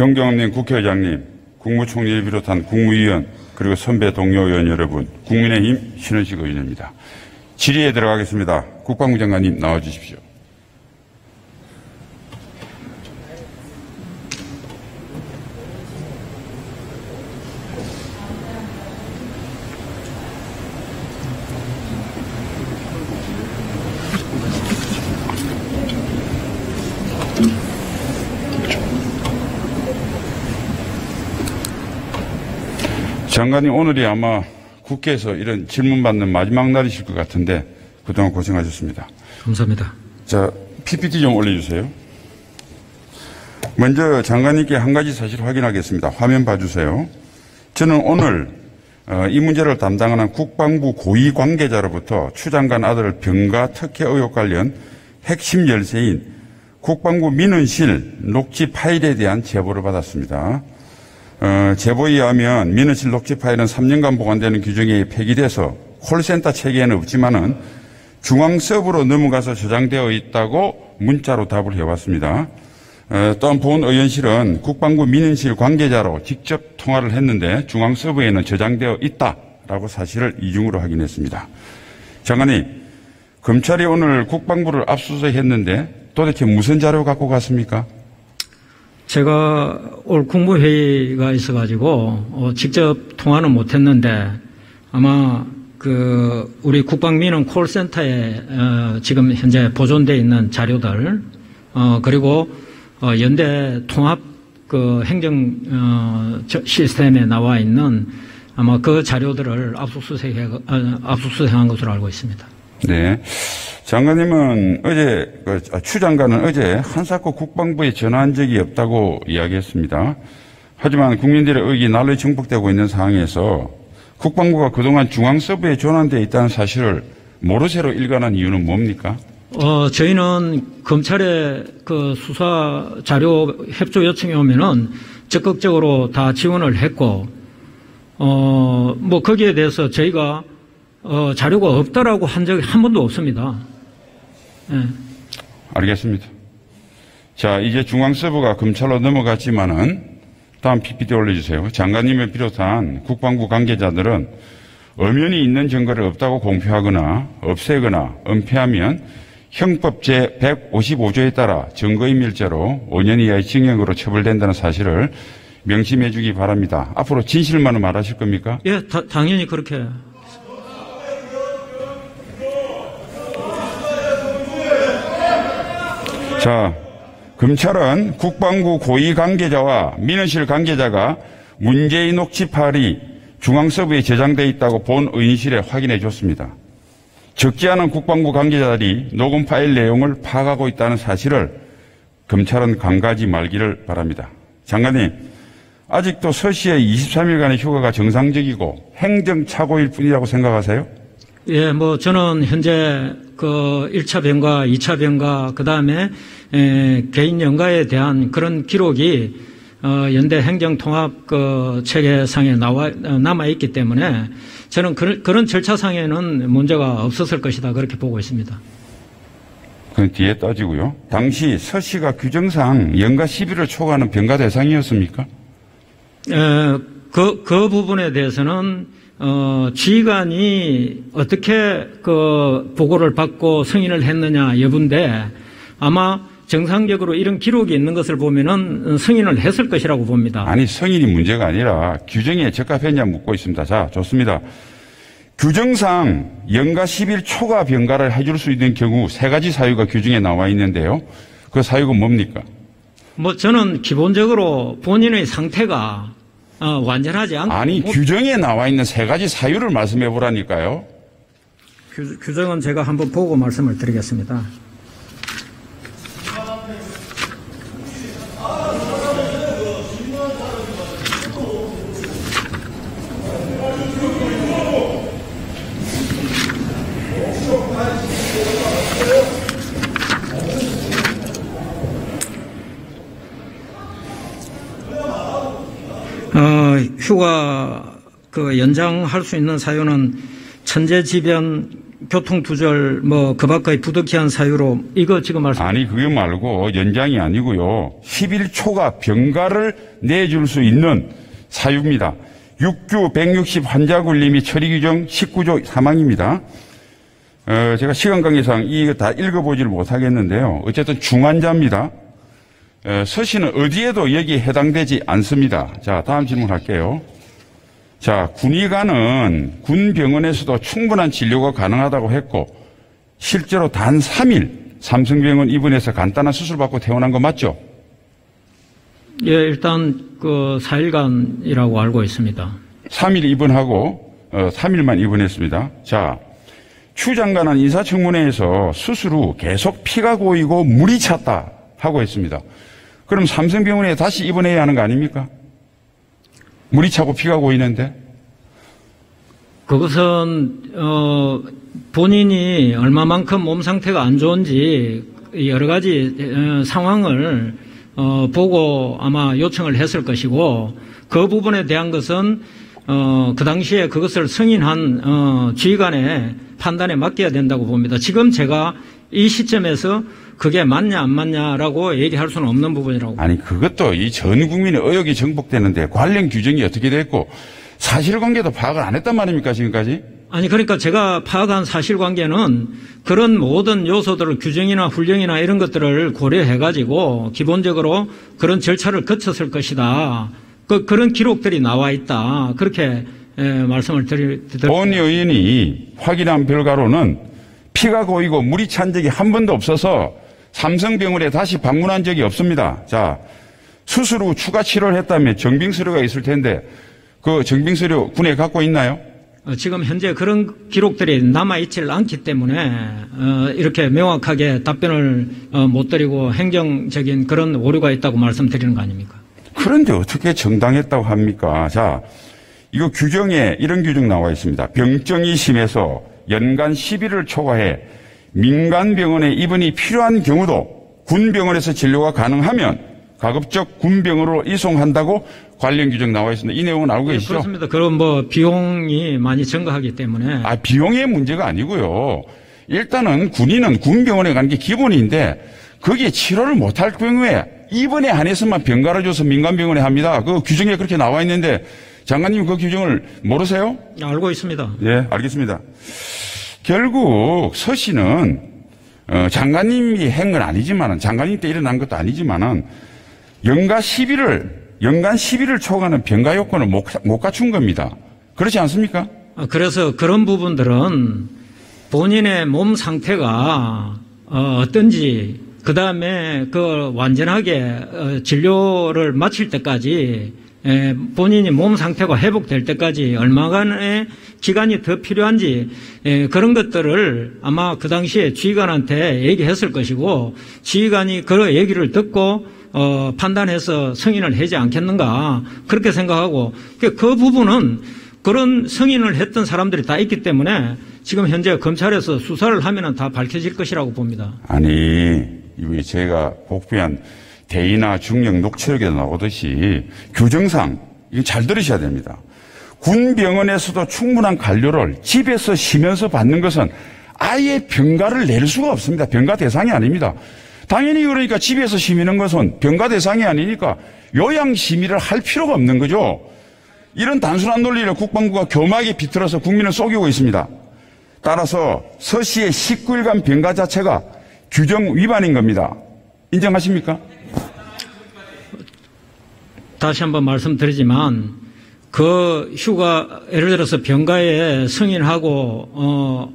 존경하는 국회의장님, 국무총리를 비롯한 국무위원, 그리고 선배 동료 의원 여러분, 국민의힘 신원식 의원입니다. 질의에 들어가겠습니다. 국방부 장관님 나와주십시오. 장관님, 오늘이 아마 국회에서 이런 질문 받는 마지막 날이실 것 같은데 그동안 고생하셨습니다. 감사합니다. 자, PPT 좀 올려주세요. 먼저 장관님께 한 가지 사실 확인하겠습니다. 화면 봐주세요. 저는 오늘 이 문제를 담당하는 국방부 고위 관계자로부터 추 장관 아들 병가 특혜 의혹 관련 핵심 열쇠인 국방부 민원실 녹취 파일에 대한 제보를 받았습니다. 제보에 의하면 민원실 녹취 파일은 3년간 보관되는 규정에 폐기돼서 콜센터 체계에는 없지만은 중앙 서버로 넘어가서 저장되어 있다고 문자로 답을 해왔습니다. 또한 본 의원실은 국방부 민원실 관계자로 직접 통화를 했는데 중앙 서버에는 저장되어 있다라고 사실을 이중으로 확인했습니다. 장관님, 검찰이 오늘 국방부를 압수수색했는데 도대체 무슨 자료 갖고 갔습니까? 제가 올 국무회의가 있어가지고 직접 통화는 못했는데 아마 우리 국방민원 콜센터에 지금 현재 보존되어 있는 자료들 그리고 연대 통합 행정 시스템에 나와 있는 아마 그 자료들을 압수수색한 것으로 알고 있습니다. 네. 장관님은 추 장관은 어제 한사코 국방부에 전화한 적이 없다고 이야기했습니다. 하지만 국민들의 의혹이 날로 증폭되고 있는 상황에서 국방부가 그동안 중앙서부에 전환되어 있다는 사실을 모르쇠로 일관한 이유는 뭡니까? 저희는 검찰의 수사 자료 협조 요청이 오면은 적극적으로 다 지원을 했고, 거기에 대해서 저희가 자료가 없다라고 한 적이 한 번도 없습니다. 네. 알겠습니다. 자, 이제 중앙서부가 검찰로 넘어갔지만은 다음 PPT 올려주세요. 장관님을 비롯한 국방부 관계자들은 엄연히 있는 증거를 없다고 공표하거나 없애거나 은폐하면 형법 제155조에 따라 증거인멸죄로 5년 이하의 징역으로 처벌된다는 사실을 명심해 주기 바랍니다. 앞으로 진실만을 말하실 겁니까? 예, 당연히 그렇게. 자, 검찰은 국방부 고위 관계자와 민원실 관계자가 문재인 녹취 파일이 중앙서부에 저장되어 있다고 본 의원실에 확인해 줬습니다. 적지 않은 국방부 관계자들이 녹음 파일 내용을 파악하고 있다는 사실을 검찰은 간과하지 말기를 바랍니다. 장관님, 아직도 서 씨의 23일간의 휴가가 정상적이고 행정착오일 뿐이라고 생각하세요? 예, 저는 현재 1차 병가, 2차 병가, 그 다음에 개인 연가에 대한 그런 기록이 연대 행정통합 체계상에 남아있기 때문에 저는 그런 절차상에는 문제가 없었을 것이다, 그렇게 보고 있습니다. 그 뒤에 따지고요. 당시 서 씨가 규정상 연가 10일을 초과하는 병가 대상이었습니까? 그 부분에 대해서는 지휘관이 어떻게 보고를 받고 승인을 했느냐 여부인데 아마 정상적으로 이런 기록이 있는 것을 보면은 승인을 했을 것이라고 봅니다. 아니, 승인이 문제가 아니라 규정에 적합했냐 묻고 있습니다. 자, 좋습니다. 규정상 연가 10일 초과 병가를 해줄 수 있는 경우 세 가지 사유가 규정에 나와 있는데요. 그 사유가 뭡니까? 저는 기본적으로 본인의 상태가 완전하지 않고. 아니, 규정에 나와 있는 세 가지 사유를 말씀해 보라니까요. 규정은 제가 한번 보고 말씀을 드리겠습니다. 휴가 연장할 수 있는 사유는 천재지변 교통두절 뭐 그 밖의 부득이한 사유로 이거 지금 말씀 아니 그게 말고 연장이 아니고요. 10일 초과 병가를 내줄 수 있는 사유입니다. 6규 160 환자 굴림이 처리 규정 19조 3항입니다. 제가 시간 관계상 이거 다 읽어보지를 못하겠는데요. 어쨌든 중환자입니다. 서씨는 어디에도 여기에 해당되지 않습니다. 자, 다음 질문할게요. 자, 군의관은 군 병원에서도 충분한 진료가 가능하다고 했고 실제로 단 3일 삼성병원 입원해서 간단한 수술 받고 퇴원한 거 맞죠? 예, 일단 그 4일간이라고 알고 있습니다. 3일 입원하고 3일만 입원했습니다. 자, 추 장관은 인사청문회에서 수술 후 계속 피가 고이고 물이 찼다 하고 했습니다. 그럼 삼성병원에 다시 입원해야 하는 거 아닙니까? 물이 차고 피가 고이는데? 그것은 본인이 얼마만큼 몸 상태가 안 좋은지 여러 가지 상황을 보고 아마 요청을 했을 것이고 그 부분에 대한 것은 그 당시에 그것을 승인한 지휘관의 판단에 맡겨야 된다고 봅니다. 지금 제가 이 시점에서 그게 맞냐 안 맞냐라고 얘기할 수는 없는 부분이라고. 아니 그것도 이 전 국민의 의혹이 정복되는데 관련 규정이 어떻게 됐고 사실관계도 파악을 안 했단 말입니까 지금까지? 아니 그러니까 제가 파악한 사실관계는 그런 모든 요소들을 규정이나 훈령이나 이런 것들을 고려해 가지고 기본적으로 그런 절차를 거쳤을 것이다. 그런 기록들이 나와 있다. 그렇게 말씀을 본 의원이 확인한 결과로는 피가 고이고 물이 찬 적이 한 번도 없어서 삼성병원에 다시 방문한 적이 없습니다. 자, 수술 후 추가 치료를 했다면 정빙서류가 있을 텐데 그 정빙서류 군에 갖고 있나요? 지금 현재 그런 기록들이 남아있질 않기 때문에 이렇게 명확하게 답변을 못 드리고 행정적인 그런 오류가 있다고 말씀드리는 거 아닙니까? 그런데 어떻게 정당했다고 합니까? 자, 이거 규정에 이런 규정 나와 있습니다. 병증이 심해서 연간 10일을 초과해 민간병원에 입원이 필요한 경우도 군병원에서 진료가 가능하면 가급적 군병원으로 이송한다고 관련 규정 나와 있습니다. 이 내용은 알고 계시죠? 그렇습니다. 그럼 뭐 비용이 많이 증가하기 때문에. 비용의 문제가 아니고요. 일단은 군인은 군병원에 가는 게 기본인데 거기에 치료를 못할 경우에 입원에 한해서만 병가를 줘서 민간병원에 합니다. 그 규정에 그렇게 나와 있는데 장관님 그 규정을 모르세요? 알고 있습니다. 예, 알겠습니다. 결국 서 씨는 장관님이 한 건 아니지만은 장관님 때 일어난 것도 아니지만은 연간 10일을 초과하는 병가 요건을 못 갖춘 겁니다. 그렇지 않습니까? 그래서 그런 부분들은 본인의 몸 상태가 어떤지 그 다음에 그 완전하게 진료를 마칠 때까지 본인이 몸 상태가 회복될 때까지 얼마간의 기간이 더 필요한지 그런 것들을 아마 그 당시에 지휘관한테 얘기했을 것이고 지휘관이 그 얘기를 듣고 판단해서 승인을 하지 않겠는가 그렇게 생각하고 그 부분은 그런 승인을 했던 사람들이 다 있기 때문에 지금 현재 검찰에서 수사를 하면은 다 밝혀질 것이라고 봅니다. 아니 이게 제가 복비한 대의나 중력 녹취록에도 나오듯이 규정상 이거 잘 들으셔야 됩니다. 군병원에서도 충분한 관료를 집에서 쉬면서 받는 것은 아예 병가를 낼 수가 없습니다. 병가 대상이 아닙니다. 당연히 그러니까 집에서 쉬는 것은 병가 대상이 아니니까 요양심의를 할 필요가 없는 거죠. 이런 단순한 논리를 국방부가 교묘하게 비틀어서 국민을 속이고 있습니다. 따라서 서 씨의 19일간 병가 자체가 규정 위반인 겁니다. 인정하십니까? 다시 한번 말씀드리지만 그 휴가 예를 들어서 병가에 승인하고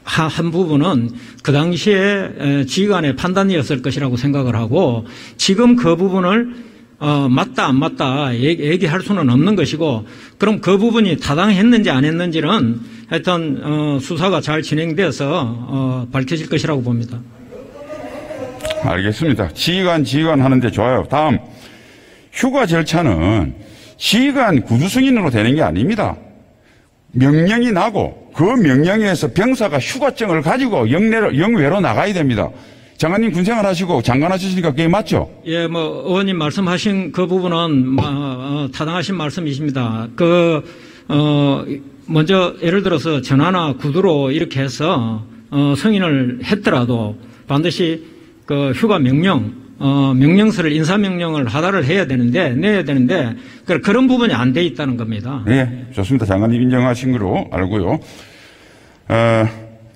한 부분은 그 당시에 지휘관의 판단이었을 것이라고 생각을 하고 지금 그 부분을 맞다 안 맞다 얘기할 수는 없는 것이고 그럼 그 부분이 타당했는지 안 했는지는 하여튼 수사가 잘 진행돼서 밝혀질 것이라고 봅니다. 알겠습니다. 지휘관 하는데 좋아요. 다음 휴가 절차는 지휘관 구두 승인으로 되는 게 아닙니다. 명령이 나고 그 명령에 의해서 병사가 휴가증을 가지고 영외로 나가야 됩니다. 장관님 군생활 하시고 장관 하셨으니까 그게 맞죠? 예, 의원님 말씀하신 그 부분은 타당하신 말씀이십니다. 먼저 예를 들어서 전화나 구두로 이렇게 해서 승인을 했더라도 반드시 그 휴가 명령서를 인사명령을 하달을 내야 되는데 그런 부분이 안 돼 있다는 겁니다. 네, 좋습니다. 장관님 인정하신 거로 알고요.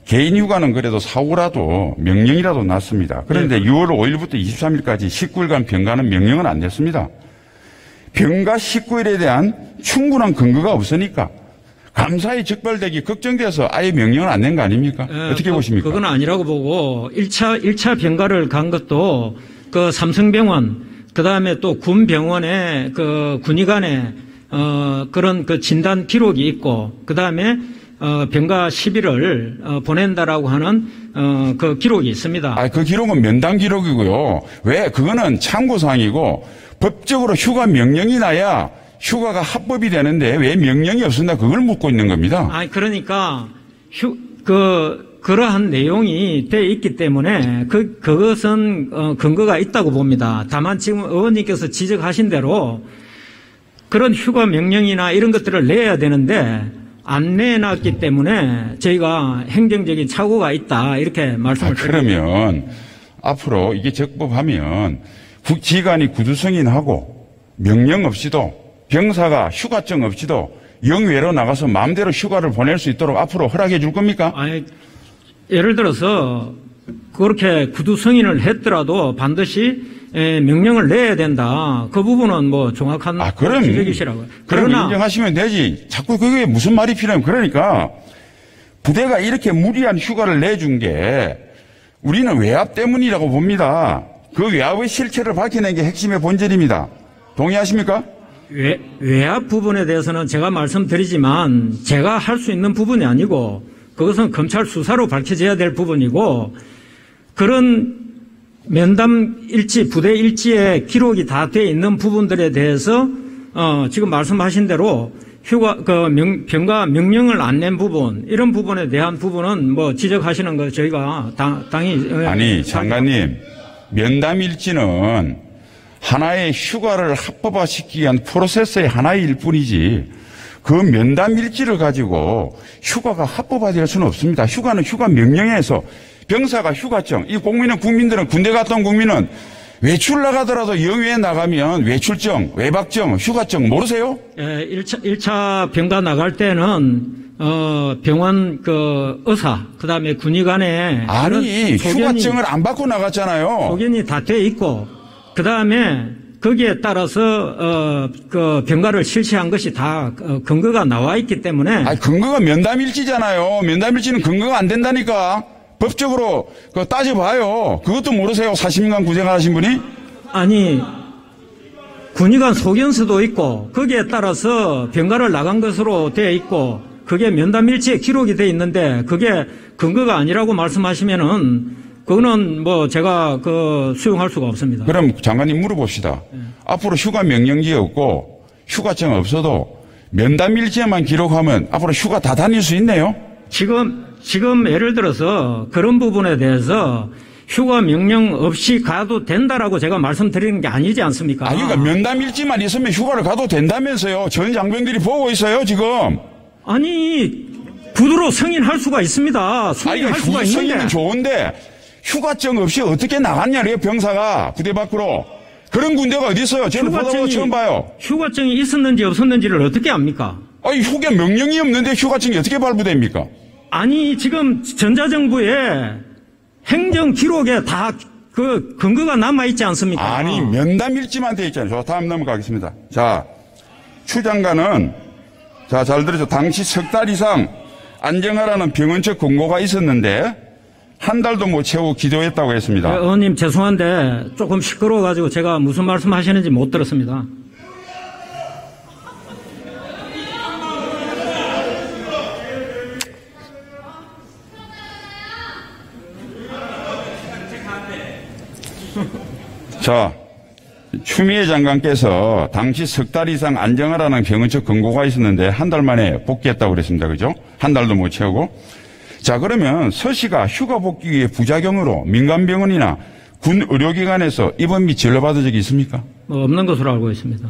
개인 휴가는 그래도 사고라도 명령이라도 났습니다. 그런데 네. 6월 5일부터 23일까지 19일간 병가는 명령은 안 냈습니다. 병가 19일에 대한 충분한 근거가 없으니까 감사히 적발되기 걱정돼서 아예 명령을 안 낸 거 아닙니까? 어떻게 보십니까? 그건 아니라고 보고 1차 병가를 간 것도 그 삼성병원 그다음에 또 군병원에 그 군의관에 그런 그 진단 기록이 있고 그다음에 병가 10일을 보낸다라고 하는 그 기록이 있습니다. 그 기록은 면담 기록이고요. 왜? 그거는 참고사항이고 법적으로 휴가 명령이 나야 휴가가 합법이 되는데 왜 명령이 없었나 그걸 묻고 있는 겁니다. 그러니까 그러한 내용이 돼 있기 때문에 그것은 근거가 있다고 봅니다. 다만 지금 의원님께서 지적하신 대로 그런 휴가 명령이나 이런 것들을 내야 되는데 안 내놨기 때문에 저희가 행정적인 착오가 있다 이렇게 말씀을 드립니다. 그러면 앞으로 이게 적법하면 지간이 구두 승인하고 명령 없이도 병사가 휴가증 없이도 영외로 나가서 마음대로 휴가를 보낼 수 있도록 앞으로 허락해 줄 겁니까? 예를 들어서 그렇게 구두 승인을 했더라도 반드시 명령을 내야 된다. 그 부분은 뭐 정확한 지적이시라고요. 그럼 인정하시면 되지. 자꾸 그게 무슨 말이 필요하면 그러니까 부대가 이렇게 무리한 휴가를 내준 게 우리는 외압 때문이라고 봅니다. 그 외압의 실체를 밝혀낸 게 핵심의 본질입니다. 동의하십니까? 외압 부분에 대해서는 제가 말씀드리지만 제가 할 수 있는 부분이 아니고 그것은 검찰 수사로 밝혀져야 될 부분이고 그런 면담 일지, 부대 일지에 기록이 다 돼 있는 부분들에 대해서 지금 말씀하신 대로 병가 명령을 안 낸 부분 이런 부분에 대한 부분은 뭐 지적하시는 거 저희가 당연히 아니 장관님 면담 일지는 하나의 휴가를 합법화시키기 위한 프로세스의 하나일 뿐이지 그 면담 일지를 가지고 휴가가 합법화될 수는 없습니다. 휴가는 휴가 명령에서 병사가 휴가증, 이 국민들은 군대 갔다 온 국민은 외출 나가더라도 영외에 나가면 외출증, 외박증, 휴가증 모르세요? 1차 병가 나갈 때는 병원 의사, 그다음에 군의관에 휴가증을 안 받고 나갔잖아요. 소견이 다 돼 있고 그다음에 거기에 따라서 병가를 실시한 것이 다 근거가 나와 있기 때문에 근거가 면담일지잖아요. 면담일지는 근거가 안 된다니까. 법적으로 따져봐요. 그것도 모르세요? 40년간 구생하신 분이? 군의관 소견서도 있고 거기에 따라서 병가를 나간 것으로 되어 있고 그게 면담일지에 기록이 되어 있는데 그게 근거가 아니라고 말씀하시면은 그거는 뭐 제가 수용할 수가 없습니다. 그럼 장관님 물어봅시다. 앞으로 휴가 명령지 없고 휴가증 없어도 면담일지에만 기록하면 앞으로 휴가 다 다닐 수 있네요? 지금 예를 들어서 그런 부분에 대해서 휴가 명령 없이 가도 된다라고 제가 말씀드리는 게 아니지 않습니까? 그러니까 면담일지만 있으면 휴가를 가도 된다면서요. 전 장병들이 보고 있어요, 지금. 구두로 승인할 수가 있습니다. 승인할 수가 있는데. 승인은 좋은데 휴가증 없이 어떻게 나갔냐래요, 병사가 부대 밖으로. 그런 군대가 어디 있어요? 저는 보다 보다 처음 봐요. 휴가증이 있었는지 없었는지를 어떻게 압니까? 휴가 명령이 없는데 휴가증이 어떻게 발부됩니까? 지금 전자정부에 행정 기록에 다 근거가 남아있지 않습니까? 면담일지만 돼 있잖아요. 다음 넘어가겠습니다. 자, 추 장관은, 잘 들으죠. 당시 석 달 이상 안정하라는 병원 측 권고가 있었는데, 한 달도 못 채우고 기도했다고 했습니다. 의원님 죄송한데 조금 시끄러워가지고 제가 무슨 말씀 하시는지 못 들었습니다. 자, 추미애 장관께서 당시 석 달 이상 안정하라는 병원 측 권고가 있었는데 한 달 만에 복귀했다고 그랬습니다. 그죠? 한 달도 못 채우고. 자, 그러면 서 씨가 휴가 복귀의 부작용으로 민간병원이나 군 의료기관에서 입원 및 진료받은 적이 있습니까? 없는 것으로 알고 있습니다.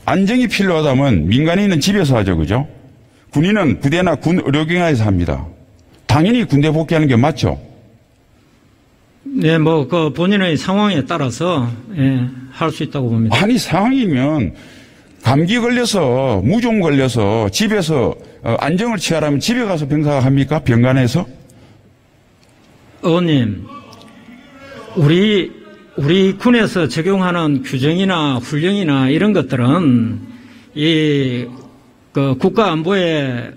안정이 필요하다면 민간인은 집에서 하죠. 그죠? 군인은 부대나 군 의료기관에서 합니다. 당연히 군대 복귀하는 게 맞죠? 네, 그 본인의 상황에 따라서, 예, 할 수 있다고 봅니다. 아니, 상황이면 감기 걸려서, 무좀 걸려서 집에서 안정을 취하라면 집에 가서 병사가 합니까? 병간에서? 의원님, 우리 군에서 적용하는 규정이나 훈령이나 이런 것들은 그 국가 안보에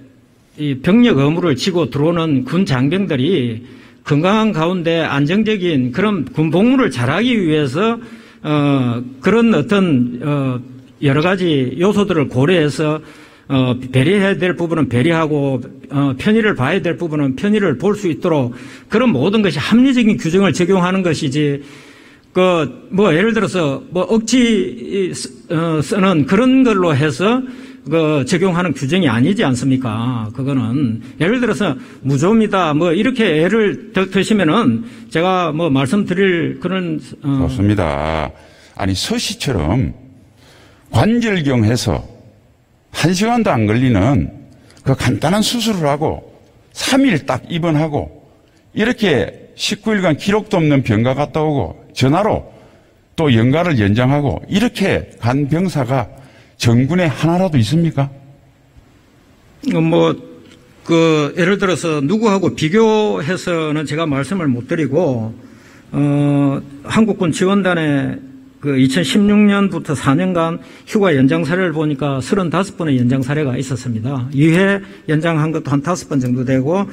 이 병력 의무를 지고 들어오는 군 장병들이 건강한 가운데 안정적인 그런 군 복무를 잘하기 위해서 그런 어떤 여러 가지 요소들을 고려해서 배려해야 될 부분은 배려하고 편의를 봐야 될 부분은 편의를 볼 수 있도록 그런 모든 것이 합리적인 규정을 적용하는 것이지 예를 들어서 억지 쓰는 그런 걸로 해서 적용하는 규정이 아니지 않습니까? 그거는 예를 들어서 무좀이다 이렇게 예를 드시면은 제가 말씀드릴 그런 좋습니다. 아니 서시처럼 관절경 해서 1시간도 안 걸리는 그 간단한 수술을 하고 3일 딱 입원하고 이렇게 19일간 기록도 없는 병가 갔다 오고 전화로 또 연가를 연장하고 이렇게 간 병사가 정군에 하나라도 있습니까? 예를 들어서 누구하고 비교해서는 제가 말씀을 못 드리고, 한국군 지원단의 2016년부터 4년간 휴가 연장 사례를 보니까 35번의 연장 사례가 있었습니다. 2회 연장한 것도 한 5번 정도 되고,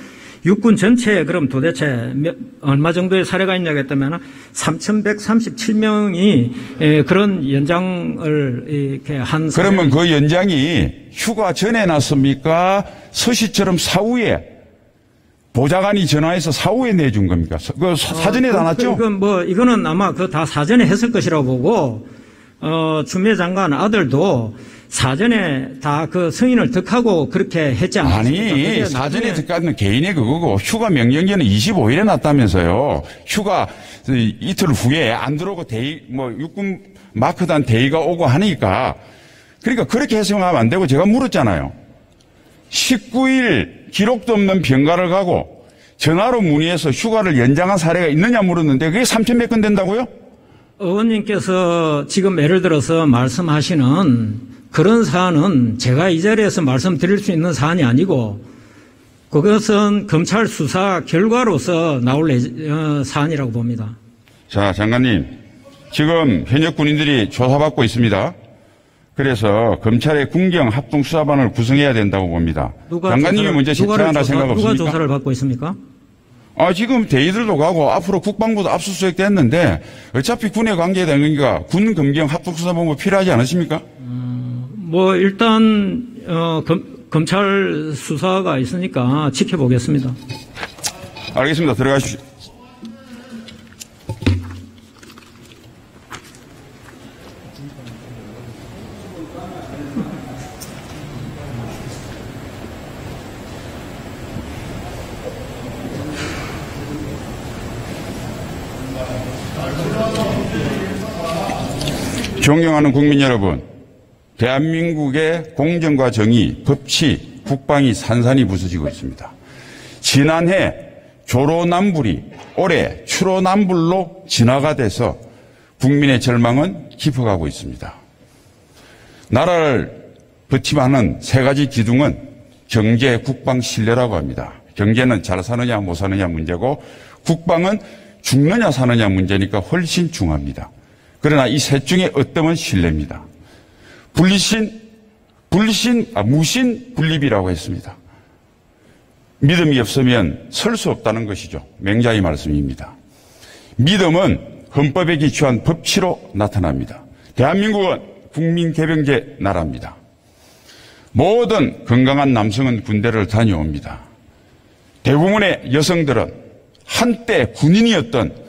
육군 전체에 그럼 도대체 얼마 정도의 사례가 있냐고 했다면 3,137명이 그런 연장을 이렇게 한 그러면 그 연장이 휴가 전에 났습니까? 서시처럼 사후에 보좌관이 전화해서 사후에 내준 겁니까? 그 사전에 다 났죠? 이거는 아마 다 사전에 했을 것이라고 보고, 추미애 장관 아들도 사전에 다 그 승인을 득하고 그렇게 했지 않습니까? 아니, 사전에 득하는 개인의 그거고 휴가 명령제는 25일에 났다면서요. 휴가 이틀 후에 안 들어오고 육군 마크단 대위가 오고 하니까 그러니까 그렇게 해석하면 안 되고 제가 물었잖아요. 19일 기록도 없는 병가를 가고 전화로 문의해서 휴가를 연장한 사례가 있느냐 물었는데 그게 3,100건 된다고요? 의원님께서 지금 예를 들어서 말씀하시는 그런 사안은 제가 이 자리에서 말씀드릴 수 있는 사안이 아니고 그것은 검찰 수사 결과로서 나올 사안이라고 봅니다. 자, 장관님. 지금 현역 군인들이 조사받고 있습니다. 그래서 검찰의 군경 합동수사반을 구성해야 된다고 봅니다. 장관님이 먼저 제청하라 생각 없습니까? 누가 조사를 받고 있습니까? 지금 대위들도 가고 앞으로 국방부도 압수수색 됐는데 어차피 군에 관계되는 거니까 군 검경 합동수사본부 필요하지 않으십니까? 일단 검찰 수사가 있으니까 지켜보겠습니다. 알겠습니다. 들어가십시오. 존경하는 국민 여러분, 대한민국의 공정과 정의, 법치, 국방이 산산이 부서지고 있습니다. 지난해 조로남불이 올해 추로남불로 진화가 돼서 국민의 절망은 깊어가고 있습니다. 나라를 버팀하는 세 가지 기둥은 경제, 국방, 신뢰라고 합니다. 경제는 잘 사느냐 못 사느냐 문제고 국방은 죽느냐 사느냐 문제니까 훨씬 중요합니다. 그러나 이 셋 중에 어떠면 신뢰입니다. 무신 분립이라고 했습니다. 믿음이 없으면 설 수 없다는 것이죠. 맹자의 말씀입니다. 믿음은 헌법에 기초한 법치로 나타납니다. 대한민국은 국민개병제 나라입니다. 모든 건강한 남성은 군대를 다녀옵니다. 대부분의 여성들은 한때 군인이었던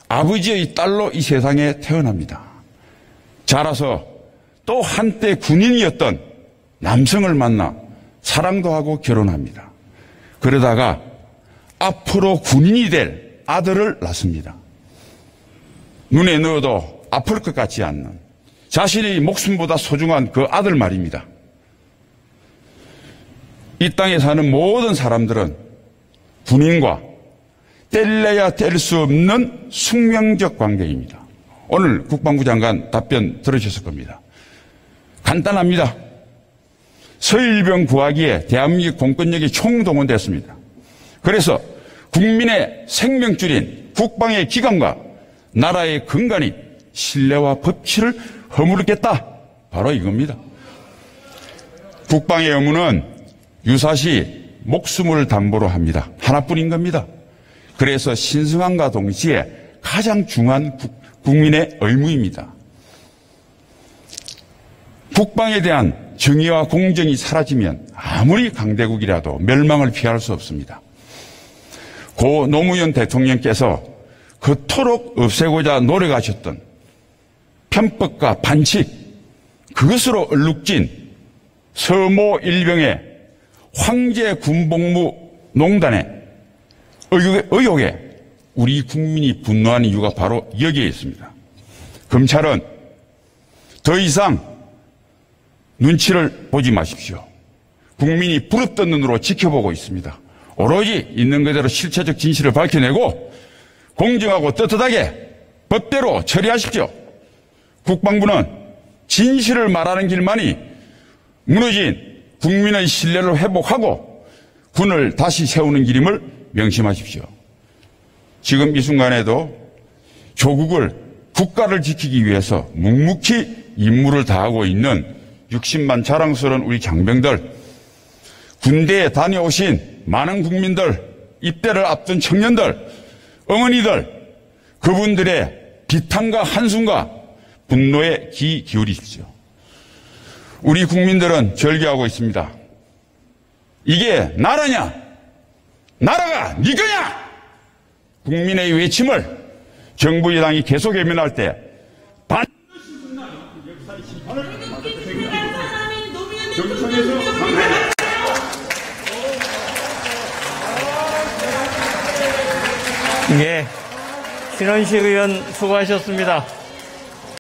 아버지의 딸로 이 세상에 태어납니다. 자라서 또 한때 군인이었던 남성을 만나 사랑도 하고 결혼합니다. 그러다가 앞으로 군인이 될 아들을 낳습니다. 눈에 넣어도 아플 것 같지 않는 자신의 목숨보다 소중한 그 아들 말입니다. 이 땅에 사는 모든 사람들은 군인과 뗄래야 뗄 수 없는 숙명적 관계입니다. 오늘 국방부 장관 답변 들으셨을 겁니다. 간단합니다. 서일병 구하기에 대한민국 공권력이 총동원됐습니다. 그래서 국민의 생명줄인 국방의 기강과 나라의 근간이 신뢰와 법치를 허물겠다. 바로 이겁니다. 국방의 의무는 유사시 목숨을 담보로 합니다. 하나뿐인 겁니다. 그래서 신성함과 동시에 가장 중요한 국민의 의무입니다. 국방에 대한 정의와 공정이 사라지면 아무리 강대국이라도 멸망을 피할 수 없습니다. 고 노무현 대통령께서 그토록 없애고자 노력하셨던 편법과 반칙, 그것으로 얼룩진 서모 일병의 황제 군복무 농단의 의혹에 우리 국민이 분노하는 이유가 바로 여기에 있습니다. 검찰은 더 이상 눈치를 보지 마십시오. 국민이 부릅뜬 눈으로 지켜보고 있습니다. 오로지 있는 그대로 실체적 진실을 밝혀내고 공정하고 떳떳하게 법대로 처리하십시오. 국방부는 진실을 말하는 길만이 무너진 국민의 신뢰를 회복하고 군을 다시 세우는 길임을 명심하십시오. 지금 이 순간에도 조국을, 국가를 지키기 위해서 묵묵히 임무를 다하고 있는 60만 자랑스러운 우리 장병들, 군대에 다녀오신 많은 국민들, 입대를 앞둔 청년들, 어머니들, 그분들의 비탄과 한숨과 분노에 귀 기울이십시오. 우리 국민들은 절규하고 있습니다. 이게 나라냐? 나라가 네 거냐? 국민의 외침을 정부 여당이 계속 외면할 때 예, 신원식 의원 수고하셨습니다.